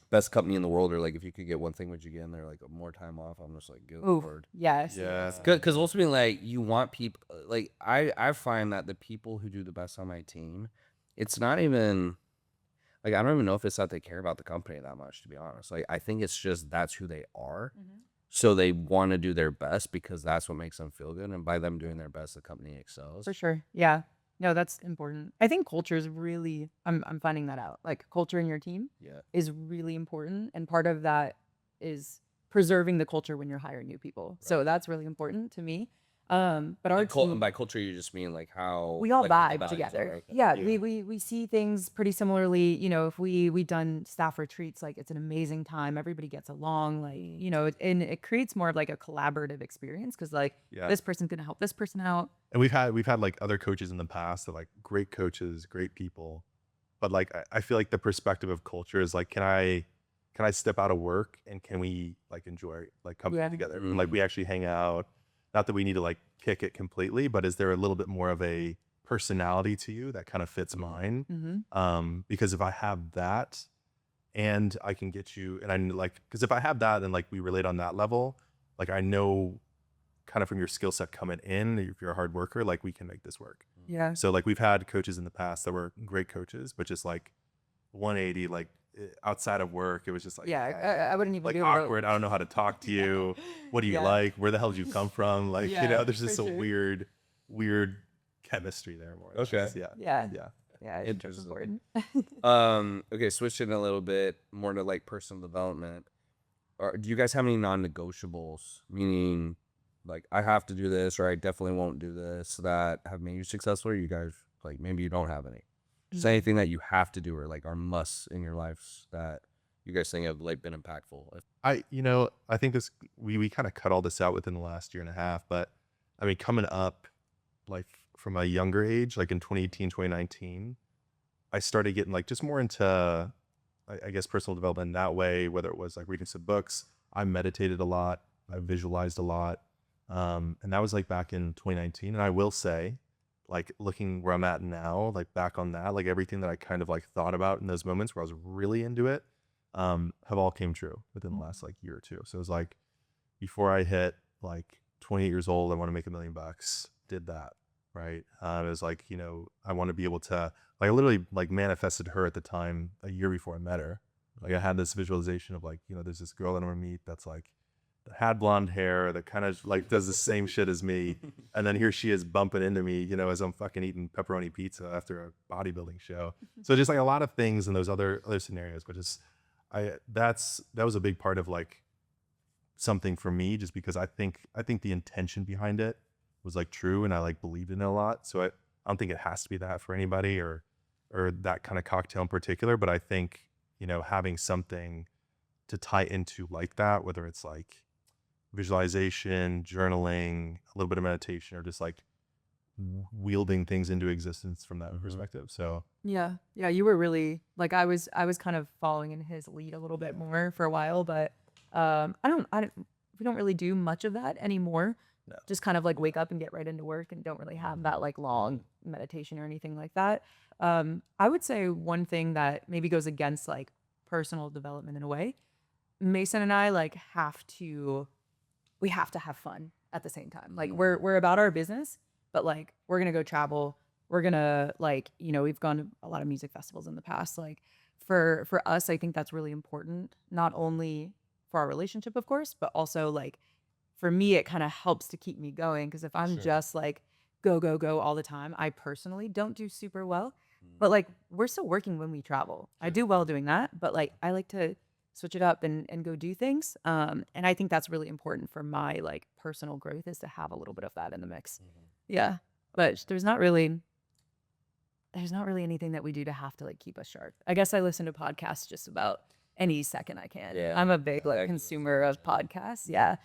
best company in the world, or like if you could get one thing, would you get in there? Like more time off? I'm just like, good Lord. Yes. Yeah. Because ultimately, like you want people, like I find that the people who do the best on my team, it's not even like, I don't even know if it's that they care about the company that much, to be honest. Like I think it's just that's who they are. So they want to do their best because that's what makes them feel good, and by them doing their best, the company excels. For sure. Yeah. No, that's important. I think culture is really, I'm finding that out. Like culture in your team is really important. And part of that is preserving the culture when you're hiring new people. So that's really important to me. But our And team, by culture, you just mean like how we all like, what the vibe values together. are. Okay. Yeah, Yeah. we see things pretty similarly. You know, if we done staff retreats, like it's an amazing time. Everybody gets along, like, you know, and it creates more of like a collaborative experience because like Yeah. this person's gonna help this person out. And we've had like other coaches in the past that like great coaches, great people. But like I feel like the perspective of culture is like, can I step out of work and can we like enjoy like company Yeah. together? And like we actually hang out. Not that we need to like kick it completely, but is there a little bit more of a personality to you that kind of fits mine? Mm-hmm. Because if I have that and I can get you, and I like, because if I have that and like we relate on that level, like I know kind of from your skill set coming in, if you're a hard worker, like we can make this work. Yeah. So like we've had coaches in the past that were great coaches, but just like 180, like outside of work, it was just like, Yeah, I wouldn't even like be able to- awkward. I don't know how to talk to you. What do you Yeah. like? Where the hell did you come from? Like, Yeah, you know, there's for just a sure. weird chemistry there more. It's Okay. just- yeah. Yeah. Yeah. Yeah, it's Interesting. important. Okay, switching a little bit more to like personal development. Do you guys have any non-negotiables? Meaning, like I have to do this, or I definitely won't do this, that have made you successful. Or you guys like maybe you don't have any. Just anything that you have to do or like are musts in your lives that you guys think have like been impactful. I think this, we kind of cut all this out within the last year and a half, but I mean, coming up like from a younger age, like in 2018, 2019, I started getting like just more into, I guess, personal development in that way, whether it was like reading some books. I meditated a lot. I visualized a lot. And that was like back in 2019. And I will say, like looking where I'm at now, like back on that, like everything that I kind of like thought about in those moments where I was really into it, have all came true within the last like year or two. So it was like before I hit like 28 years old, I want to make $1 million, did that. Right. It was like, you know, I want to be able to, like, I literally like manifested her at the time a year before I met her. Like I had this visualization of like, you know, there's this girl that I'm gonna meet that's like had blonde hair that kind of like does the same shit as me. And then here she is bumping into me, you know, as I'm fucking eating pepperoni pizza after a bodybuilding show. So just like a lot of things in those other scenarios, but just that was a big part of like something for me, just because I think the intention behind it was like true and I like believed in it a lot. So I don't think it has to be that for anybody or that kind of cocktail in particular, but I think, you know, having something to tie into like that, whether it's like visualization, journaling, a little bit of meditation, or just like wielding things into existence from that perspective. So Yeah, you were really like I was kind of following in his lead a little bit more for a while, but we don't really do much of that anymore. No. Just kind of like wake up and get right into work and don't really have that like long meditation or anything like that. I would say one thing that maybe goes against like personal development in a way, Mason and I like we have to have fun at the same time. Like we're about our business, but like we're gonna go travel. We're gonna like, you know, we've gone to a lot of music festivals in the past. Like for us, I think that's really important, not only for our relationship, of course, but also like for me, it kind of helps to keep me going. Because if I'm just like go all the time, I personally don't do super well. But like we're still working when we travel. I do well doing that, but like I like to switch it up and go do things. And I think that's really important for my like personal growth, is to have a little bit of that in the mix. Yeah. But there's not really anything that we do to have to like keep us sharp. I guess I listen to podcasts just about any second I can. Yeah. I'm a big like consumer of podcasts. Yeah.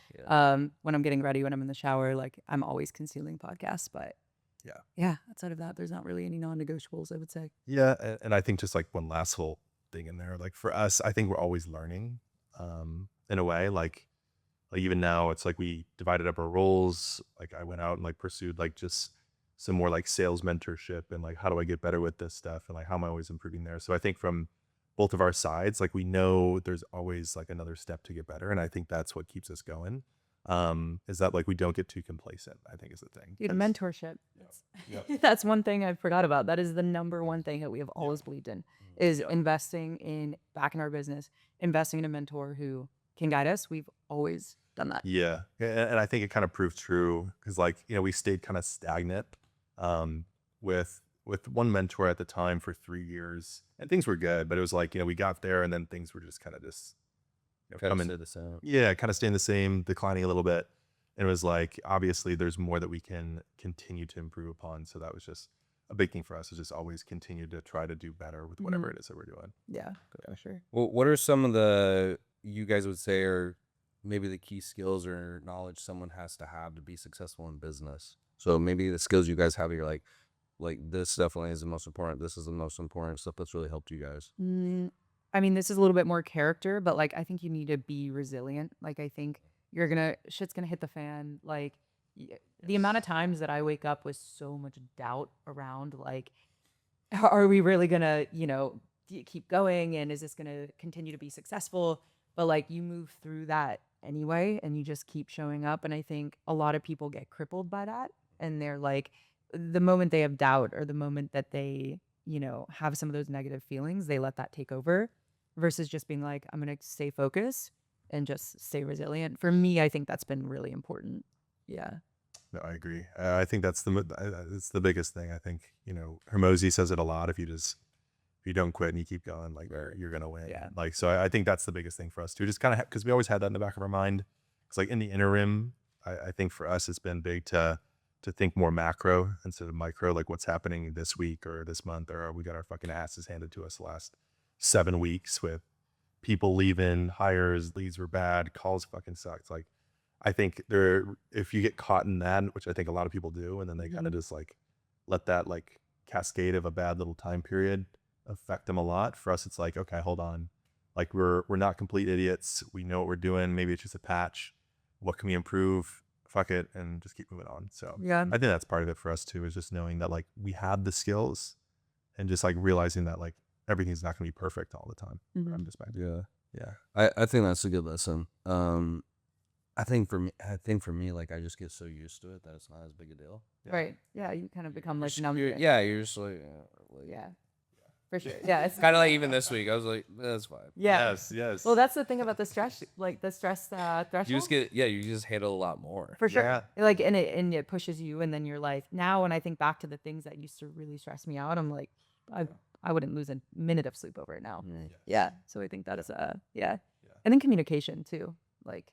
When I'm getting ready, when I'm in the shower, like I'm always consuming podcasts, but yeah, outside of that, there's not really any non-negotiables, I would say. yeah, and I think just like one last whole thing in there, like for us, I think we're always learning, in a way, like even now it's like we divided up our roles. Like I went out and like pursued like just some more like sales mentorship and like how do I get better with this stuff and like how am I always improving there. So I think from both of our sides, like we know there's always like another step to get better, and I think that's what keeps us going. Is that like we don't get too complacent, I think is the thing. Dude, mentorship. That's one thing I forgot about. That is the number one thing that we have always believed in, is investing back in our business, investing in a mentor who can guide us. We've always done that. Yeah. And I think it kind of proved true because like, you know, we stayed kind of stagnant with one mentor at the time for 3 years, and things were good, but it was like, you know, we got there and then things were just kind of just, you know, Kind of stay the same. yeah, kind of staying the same, declining a little bit. And it was like, obviously there's more that we can continue to improve upon. So that was just a big thing for us, is just always continue to try to do better with whatever it is that we're doing. Yeah, for sure. Well, what are some of the, you guys would say, are maybe the key skills or knowledge someone has to have to be successful in business? So maybe the skills you guys have, you're like this definitely is the most important. This is the most important stuff that's really helped you guys. I mean, this is a little bit more character, but like I think you need to be resilient. Like I think shit's gonna hit the fan. Like the amount of times that I wake up with so much doubt around like, are we really gonna, keep going, and is this gonna continue to be successful? But like you move through that anyway, and you just keep showing up. And I think a lot of people get crippled by that, and they're like, the moment they have doubt or the moment that they have some of those negative feelings, they let that take over versus just being like, I'm going to stay focused and just stay resilient. For me, I think that's been really important. Yeah. No, I agree. I think it's the biggest thing. I think, Hermosi says it a lot. If you don't quit and you keep going, like you're going to win. Yeah. Like, so I think that's the biggest thing for us too. Just kind of, cause we always had that in the back of our mind. It's like in the interim, I think for us, it's been big to think more macro instead of micro, like what's happening this week or this month, or we got our fucking asses handed to us the last 7 weeks with people leaving, hires, leads were bad, calls fucking sucked. Like, I think if you get caught in that, which I think a lot of people do, and then they kind of just like let that like cascade of a bad little time period affect them a lot. For us, it's like, okay, hold on. Like we're not complete idiots. We know what we're doing. Maybe it's just a patch. What can we improve? Fuck it, and just keep moving on. So Yeah. I think that's part of it for us too, is just knowing that like we have the skills and just like realizing that like everything's not gonna be perfect all the time. I'm just back. Yeah. I think that's a good lesson. I think for me, like I just get so used to it that it's not as big a deal. Right. Yeah. You kind of become like numb. You're just like, Yeah. For sure. Yeah. It's kind of like even this week, I was like, that's fine. Yeah. Yes. Well, that's the thing about the stress, like the stress threshold. You just handle a lot more. For sure. Yeah. Like, and it pushes you, and then you're like, now when I think back to the things that used to really stress me out, I'm like, I wouldn't lose a minute of sleep over it now. Yeah. So I think that's yeah. And then communication too. Like,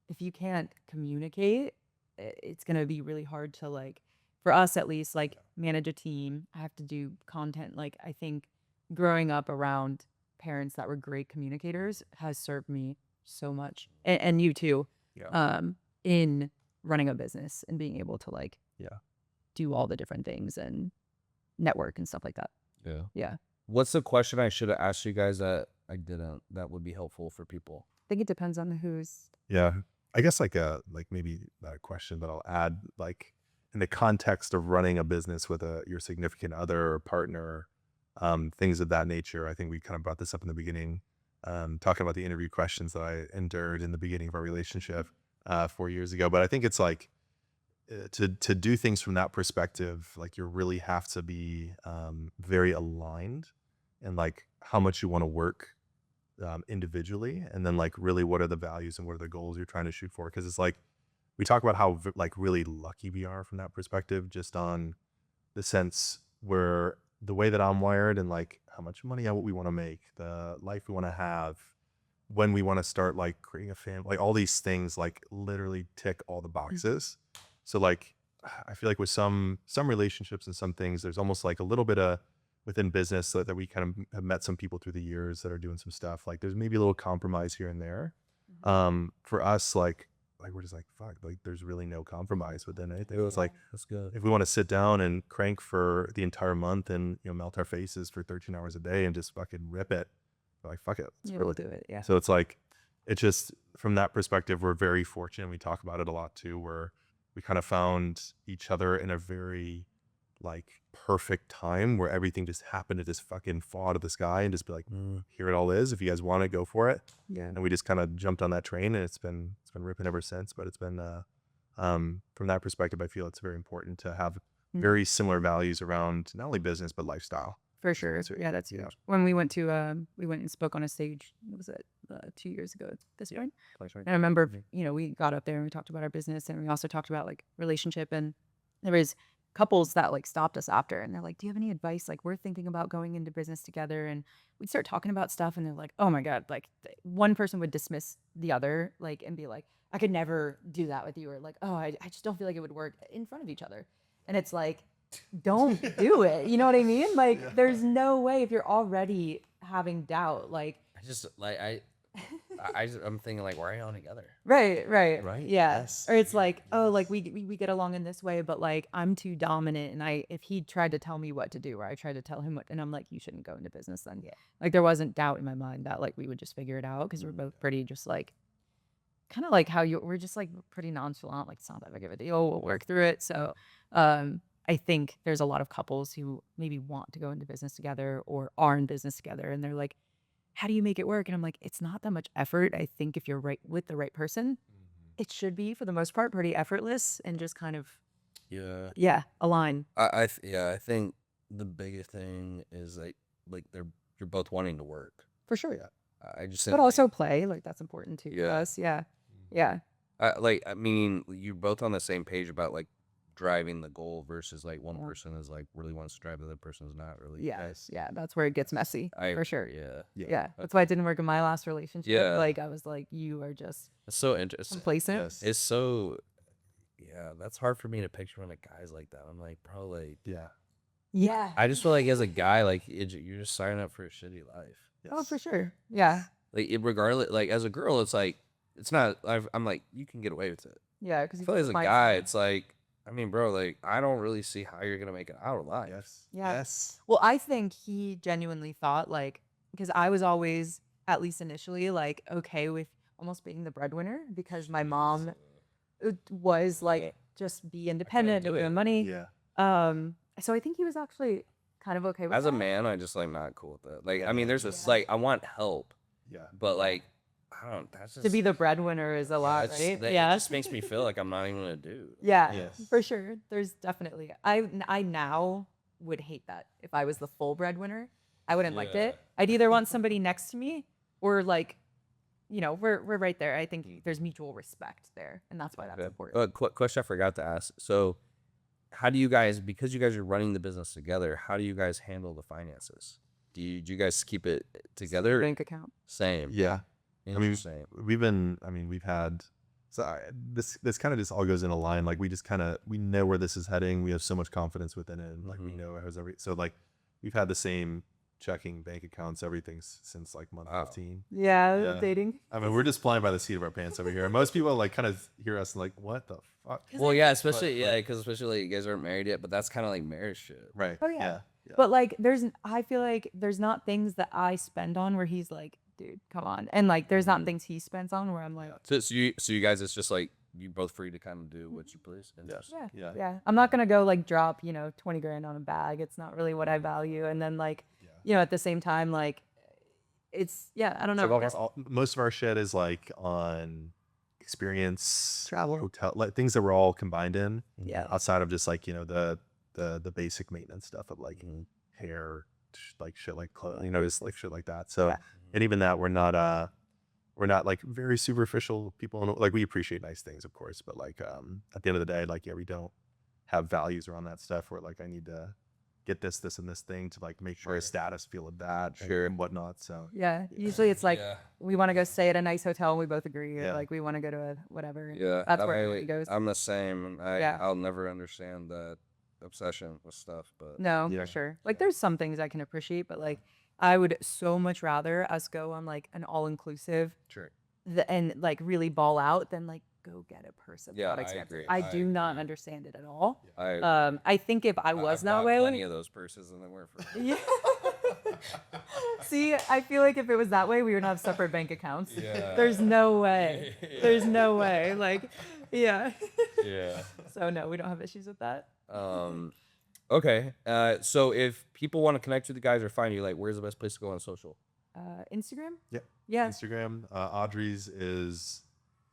if you can't communicate, it's gonna be really hard to like, for us at least, like manage a team. I have to do content. Like, I think growing up around parents that were great communicators has served me so much, and you too. Yeah. In running a business and being able to like do all the different things and network and stuff like that. Yeah. What's the question I should have asked you guys that I didn't, that would be helpful for people? I think it depends on who's. Yeah. I guess like maybe not a question, but I'll add like in the context of running a business with your significant other or partner, things of that nature. I think we kind of brought this up in the beginning, talking about the interview questions that I endured in the beginning of our relationship 4 years ago. But I think it's like to do things from that perspective, like you really have to be very aligned in like how much you want to work individually, and then like really what are the values and what are the goals you're trying to shoot for. Because it's like we talk about how like really lucky we are from that perspective, just on the sense where the way that I'm wired and like how much money we want to make, the life we want to have, when we want to start like creating a family, like all these things like literally tick all the boxes. So like I feel like with some relationships and some things, there's almost like a little bit of within business that we kind of have met some people through the years that are doing some stuff. Like there's maybe a little compromise here and there. For us, like we're just like, fuck, like there's really no compromise within it. It was like, That's good. if we want to sit down and crank for the entire month and melt our faces for 13 hours a day and just fucking rip it, we're like, fuck it, We'll do it. Yeah. so it's like, it's just from that perspective, we're very fortunate. We talk about it a lot too, where we kind of found each other in a very like perfect time where everything just happened to just fucking fall out of the sky and just be like, here it all is. If you guys want to go for it. Yeah. And we just kind of jumped on that train, and it's been ripping ever since. But it's been from that perspective, I feel it's very important to have very similar values around not only business but lifestyle. For sure. Yeah, that's huge. When we went and spoke on a stage, what was it, 2 years ago at this point? And I remember, we got up there and we talked about our business, and we also talked about like relationship, and there was couples that like stopped us after, and they're like, do you have any advice? Like, we're thinking about going into business together, and we'd start talking about stuff, and they're like, oh my God, like one person would dismiss the other, like, and be like, I could never do that with you, or like, oh, I just don't feel like it would work in front of each other. And it's like, don't do it. You know what I mean? Like, there's no way if you're already having doubt, like, I just like I'm thinking like, why are y'all together? right, Right, yeah. yes, Or it's like, oh, like we get along in this way, but like I'm too dominant, and if he tried to tell me what to do, or I tried to tell him what, and I'm like, you shouldn't go into business then. Yeah. Like there wasn't doubt in my mind that like we would just figure it out, because we're both pretty just like, kind of like how we're just like pretty nonchalant, like it's not that big of a deal, we'll work through it. So I think there's a lot of couples who maybe want to go into business together or are in business together, and they're like, how do you make it work? And I'm like, it's not that much effort. I think if you're right with the right person, it should be, for the most part, pretty effortless, and just kind of, Yeah. align. I think the biggest thing is like you're both wanting to work. For sure. Yeah. I just But think, also play, like that's important too for Yeah. us. Yeah. Yeah. I mean, you're both on the same page about like driving the goal versus like one Yeah. person is like really wants to drive, the other person is not really. Yeah. Nice. Yeah. That's where it gets messy. For sure. Yeah. Yeah. That's why it didn't work in my last relationship. Yeah. Like I was like, you are just It's so interesting. complacent. Yes. It's so, yeah, that's hard for me to picture when a guy's like that. I'm like, probably, Yeah. Yeah. I just feel like as a guy, like you're just signing up for a shitty life. Yes. Oh, for sure. Yeah. Like regardless, like as a girl, it's like, it's not, I'm like, you can get away with it. Yeah. Because I feel like as a guy, it's like, I mean, bro, like, I don't really see how you're going to make it out alive. Yes. Yeah. Yes. Well, I think he genuinely thought, like, because I was always, at least initially, like, okay with almost being the breadwinner, because my mom was like, just be independent, do make it. your money. Yeah. So I think he was actually kind of okay with As a that. man, I just like not cool with it. Like, I mean, there's this, like, I want help, Yeah. but like, I don't, that's just. To be the breadwinner is a lot, it's- right? It Yeah. just makes me feel like I'm not even a dude. Yeah, Yes. for sure. There's definitely. I now would hate that if I was the full breadwinner. I wouldn't like Yeah. it. I'd either want somebody next to me, or like, we're right there. I think there's mutual respect there, and that's why that's important. Question I forgot to ask. So, how do you guys, because you guys are running the business together, how do you guys handle the finances? Do you guys keep it together? Bank account. Same. Yeah. I mean, Same. we've had, so this kind of just all goes in a line. Like we know where this is heading. We have so much confidence within it. And like, we know so like we've had the same checking bank accounts, everything since like month 15. Yeah, Yeah. dating. I mean, we're just flying by the seat of our pants over here. And most people like kind of hear us and like, what the fuck? Well, yeah, especially, But- because especially you guys aren't married yet, but that's kind of like marriage shit. Right. Oh, yeah. Yeah. But like, I feel like there's not things that I spend on where he's like, dude, come on. And like, there's not things he spends on where I'm like, So you guys, it's just like you both free to kind of do what you please. Yes. yeah. Yeah. I'm not gonna go like drop 20 grand on a bag. It's not really what I value. And then like, at the same time, like, it's I don't know. So I guess most of our shit is like on experience, Travel. hotel, like things that we're all combined in. Yeah. Outside of just like the basic maintenance stuff of like hair, like shit like clothes, just like shit like that. So, and even that we're not like very superficial people. Like we appreciate nice things, of course, but like at the end of the day, like we don't have values around that stuff. Where like I need to get this, and this thing to like make sure a status feel of that and whatnot. So Yeah. Usually it's like we want to go stay at a nice hotel and we both agree. Yeah. Like we want to go to a whatever. Yeah, That's where it goes. I'm the same. Yeah. I'll never understand that obsession with stuff, but No, Yeah. for sure. Like there's some things I can appreciate, but like I would so much rather us go on like an all inclusive sure. and like really ball out than like go get a purse of Yeah, I products. agree. I I do not understand it at all. I think if I was I've that bought way, plenty of those purses and they weren't for yeah. See, I feel like if it was that way, we would have separate bank accounts. Yeah. There's no way. There's no way. Like, yeah. yeah. So no, we don't have issues with that. Okay. So if people want to connect with you guys or find you, like, where's the best place to go on social? Instagram? Yep. Yeah. Instagram. Audrey's is.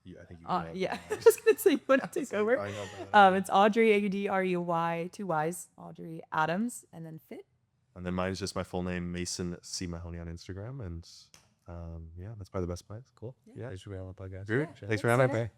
I think you. Yeah. I was just gonna say you want to take over. I know, It's Audrey Audrey 2 Y's, Audrey Adams, and then Fit. And then mine is just my full name, Mason C. Mahoney on Instagram, and that's probably the best place. Cool. Yeah. Thanks for being on the podcast. Great. Sure. Thanks for having me. Tanner.